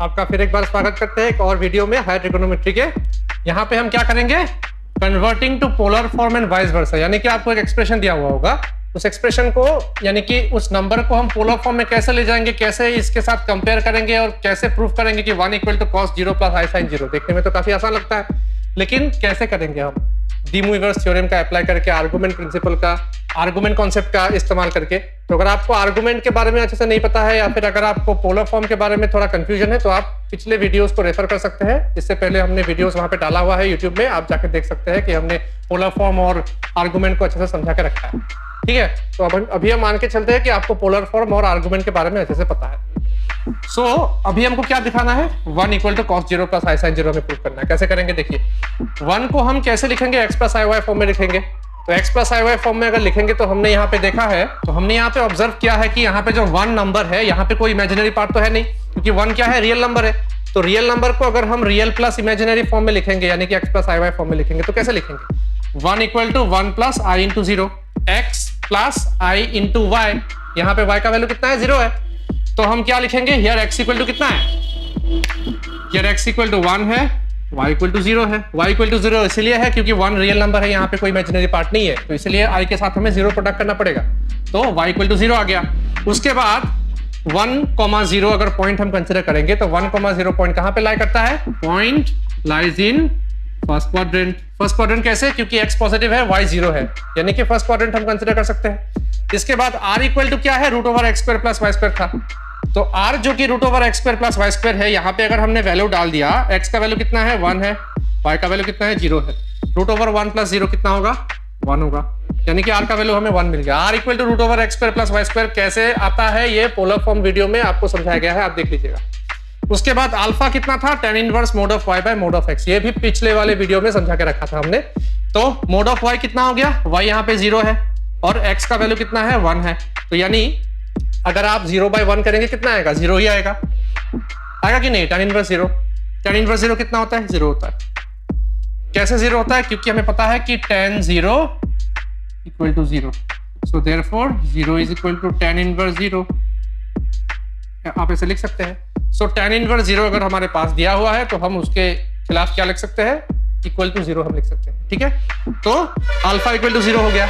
आपका फिर एक बार स्वागत करते हैं एक और वीडियो में हायर ट्रिगोनोमेट्री के। यहाँ पे हम क्या करेंगे, converting to polar form and vice versa. यानी कि आपको एक एक्सप्रेशन दिया हुआ होगा, उस एक्सप्रेशन को यानी कि उस नंबर को हम पोलर फॉर्म में कैसे ले जाएंगे, कैसे इसके साथ कंपेयर करेंगे और कैसे प्रूफ करेंगे कि 1 = cos 0 + i sin 0। देखने में तो काफी आसान लगता है, लेकिन कैसे करेंगे हम डी मूवर्स थ्योरम का अप्लाई करके, आर्गुमेंट प्रिंसिपल का, आर्गुमेंट कॉन्सेप्ट का इस्तेमाल करके। तो अगर आपको आर्गुमेंट के बारे में अच्छे से नहीं पता है या फिर अगर आपको पोलर फॉर्म के बारे में थोड़ा कंफ्यूजन है तो आप पिछले वीडियोस को रेफर कर सकते हैं। इससे पहले हमने वीडियोस वहां पे डाला हुआ है यूट्यूब में, आप जाकर देख सकते हैं कि हमने पोलर फॉर्म और आर्गुमेंट को अच्छे से समझा के रखा है। ठीक है, तो अब अभी हम मान के चलते हैं कि आपको पोलर फॉर्म और आर्गुमेंट के बारे में अच्छे से पता है। अभी हमको क्या दिखाना है, 1 = cos 0 + i sin 0 हमें प्रूव करना है। कैसे करेंगे देखिए, 1 को हम कैसे लिखेंगे, x + iy फॉर्म में लिखेंगे। तो x + iy फॉर्म में अगर लिखेंगे तो हमने यहाँ पे देखा है, तो हमने यहाँ पे ऑब्जर्व किया है कि यहाँ पे जो 1 नंबर है, यहाँ पे कोई इमेजिनरी पार्ट तो है नहीं, क्योंकि 1 क्या है, रियल नंबर है। तो रियल नंबर को अगर हम रियल प्लस इमेजिनरी फॉर्म में लिखेंगे, यानी कि x + iy फॉर्म में लिखेंगे, तो कैसे लिखेंगे, 1 = 1 + i × 0, x + i × y। यहाँ पे y का वैल्यू कितना है, 0 है। तो हम क्या लिखेंगे, हियर x = कितना है, हियर x = 1 है, y = 0 है। y = 0 इसलिए है क्योंकि 1 रियल नंबर है, यहाँ पे कोई इमेजिनरी पार्ट नहीं है, तो इसलिए i के साथ हमें 0 प्रोडक्ट करना पड़ेगा। तो y = 0 आ गया। उसके बाद 1, 0 अगर पॉइंट हम कंसिडर करेंगे तो 1, 0 पॉइंट कहाँ पे लाई करता है, point lies in first quadrant. First quadrant कैसे, क्योंकि x पॉजिटिव है, y 0 है, यानी कि फर्स्ट क्वाड्रेंट हम कंसिडर कर सकते हैं। इसके बाद r = क्या है, √x² + y² था। तो r जो कि √x² + y² है, यहाँ पे अगर हमने वैल्यू डाल दिया, x का वैल्यू कितना है, 1 है, y का वैल्यू कितना है, 0 है, √1 + 0 कितना होगा, 1 होगा, यानी कि r का वैल्यू हमें 1 मिल गया। r = √x² + y² कैसे आता है, ये पोलर फॉर्म वीडियो में आपको समझाया गया है, आप देख लीजिएगा। उसके बाद अल्फा कितना था, tan inverse mod of y by mod of x, ये भी पिछले वाले वीडियो में समझा के रखा था हमने। तो mod of y कितना हो गया, y यहाँ पे 0 है और x का वैल्यू कितना है, 1 है। तो यानी अगर आप 0/1 करेंगे कितना आएगा, 0 ही आएगा कि नहीं, tan इनवर्स 0। tan इनवर्स 0 कितना होता है, 0 होता है। कैसे 0 होता है, क्योंकि हमें पता है कि tan 0 = 0, so therefore 0 = tan inverse 0। आप ऐसे लिख सकते हैं। सो tan इनवर्स 0 अगर हमारे पास दिया हुआ है तो हम उसके खिलाफ क्या लिख सकते हैं, =0 हम लिख सकते हैं। ठीक है, तो अल्फा = 0 हो गया।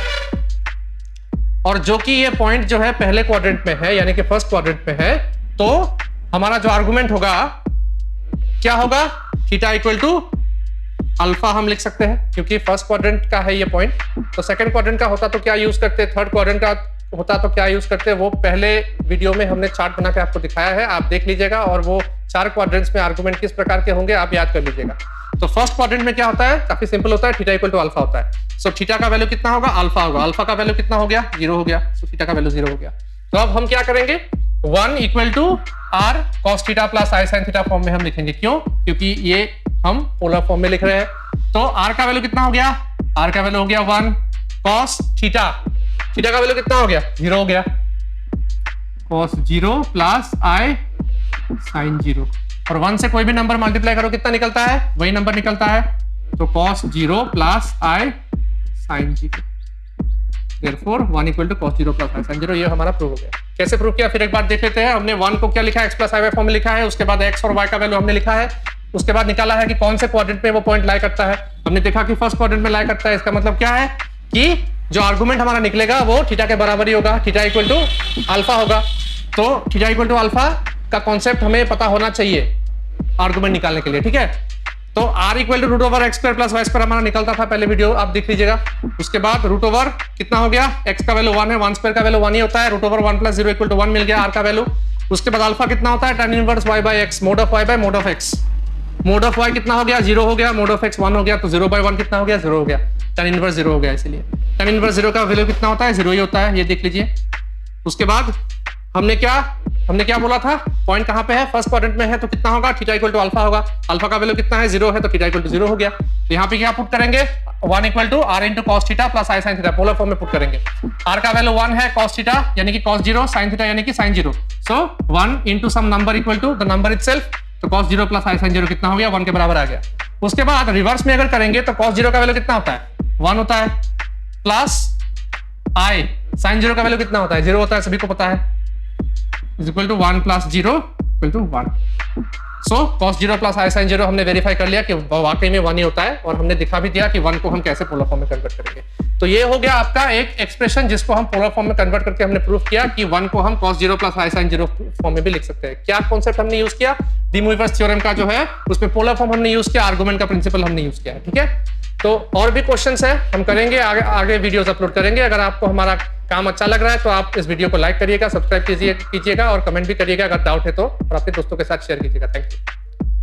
और जो कि ये पॉइंट जो है पहले क्वाड्रेंट में है, यानी कि फर्स्ट क्वाड्रेंट में है, तो हमारा जो आर्गुमेंट होगा क्या होगा, θ = α हम लिख सकते हैं, क्योंकि फर्स्ट क्वाड्रेंट का है ये पॉइंट। तो सेकंड क्वाड्रेंट का होता तो क्या यूज करते, थर्ड क्वाड्रेंट का होता तो क्या यूज करते, वो पहले वीडियो में हमने चार्ट बना के आपको दिखाया है, आप देख लीजिएगा। और वो 4 क्वाड्रेंट्स में आर्गुमेंट किस प्रकार के होंगे आप याद कर लीजिएगा। तो फर्स्ट क्वाड्रेंट में क्या होता है, काफी सिंपल होता है, θ = α होता है। सो थीटा का वैल्यू कितना होगा, अल्फा होगा। अल्फा का वैल्यू कितना हो गया, 0 हो गया, सो थीटा का वैल्यू 0 हो गया। तो अब हम क्या करेंगे, 1 = r cos θ + i sin θ form में हम लिखेंगे। क्यों, क्योंकि ये हम पोलर फॉर्म में लिख रहे हैं। तो r का वैल्यू कितना हो गया, r का वैल्यू हो गया 1 cos θ, थीटा का वैल्यू कितना हो गया, 0 हो गया, cos 0 + i sin 0। और 1 से कोई भी नंबर मल्टीप्लाई करो कितना निकलता है, वही नंबर निकलता है। तो cos 0 + i sin 0, therefore 1 = cos 0 + i sin 0। ये हमारा प्रूव हो गया। कैसे प्रूव किया, फिर एक बार देख लेते हैं। हमने 1 को क्या लिखा है, x + iy फॉर्म में लिखा है, उसके बाद x और y का वैल्यू हमने लिखा है, उसके बाद निकाला है कि कौन से क्वाड्रेंट में वो पॉइंट लाई करता है। हमने देखा कि फर्स्ट क्वाड्रेंट में लाई करता है। इसका मतलब क्या है कि जो आर्गुमेंट हमारा निकलेगा वो थीटा के बराबर ही होगा, θ = α होगा। तो θ = α का कॉन्सेप्ट हमें पता होना चाहिए आर्गुमेंट निकालने के लिए। ठीक है, तो r = √x² + y² हमारा निकलता था, पहले वीडियो आप देख लीजिएगा। उसके बाद √ कितना हो गया, x का वैल्यू 1 है, 1² का वैल्यू 1 ही होता है, √1 + 0 = 1 मिल गया r का वैल्यू। उसके बाद अल्फा कितना होता है, tan inverse y by x, mod of y by mod of x। mod of y कितना हो गया, 0 हो गया, mod of x 1 हो गया, तो 0/1 कितना हो गया, 0 हो गया, tan इनवर्स 0 हो गया। इसलिए tan इनवर्स 0 का वैल्यू कितना होता है, 0 ही होता है, ये देख लीजिए। उसके बाद हमने क्या बोला था, पॉइंट कहां पे है, फर्स्ट क्वाड्रेंट में है, तो कितना होगा, θ = α होगा। अल्फा का वैल्यू कितना है, 0 है, तो θ = 0 हो गया। तो यहाँ पे क्या पुट करेंगे, 1 = r × cos θ + i sin θ, polar form में पुट करेंगे। r का वैल्यू 1 है, cos θ यानी कि cos 0, sin θ यानी कि sin 0, so 1 × some number = the number itself. तो cos 0 + i sin 0 कितना हो गया, 1 के बराबर आ गया। उसके बाद रिवर्स में अगर करेंगे तो cos 0 का वैल्यू कितना होता है, 1 होता है, प्लस i sin 0 का वैल्यू कितना होता है, 0 होता है, सभी को पता है, = 1 + 0 equal to 1। So cos 0 plus i sin 0 हमने वेरीफाई कर लिया कि वाकई में 1 ही होता है, और हमने दिखा भी दिया कि 1 को हम कैसे पोलर फॉर्म में कन्वर्ट करेंगे। तो ये हो गया आपका एक एक्सप्रेशन जिसको हम पोलर फॉर्म में कन्वर्ट करके हमने प्रूफ किया कि 1 को हम cos 0 plus i sin 0 form में भी लिख सकते हैं। क्या कॉन्सेप्ट हमने यूज किया? डी मूवियर्स थ्योरम का जो है उसमें पोलर फॉर्म हमने यूज किया, आर्गुमेंट का प्रिंसिपल हमने यूज किया है। ठीक है, तो और भी क्वेश्चंस है हम करेंगे, आगे वीडियोस अपलोड करेंगे। अगर आपको हमारा काम अच्छा लग रहा है तो आप इस वीडियो को लाइक करिएगा, सब्सक्राइब कीजिएगा और कमेंट भी करिएगा अगर डाउट है तो, और अपने दोस्तों के साथ शेयर कीजिएगा। Thank you.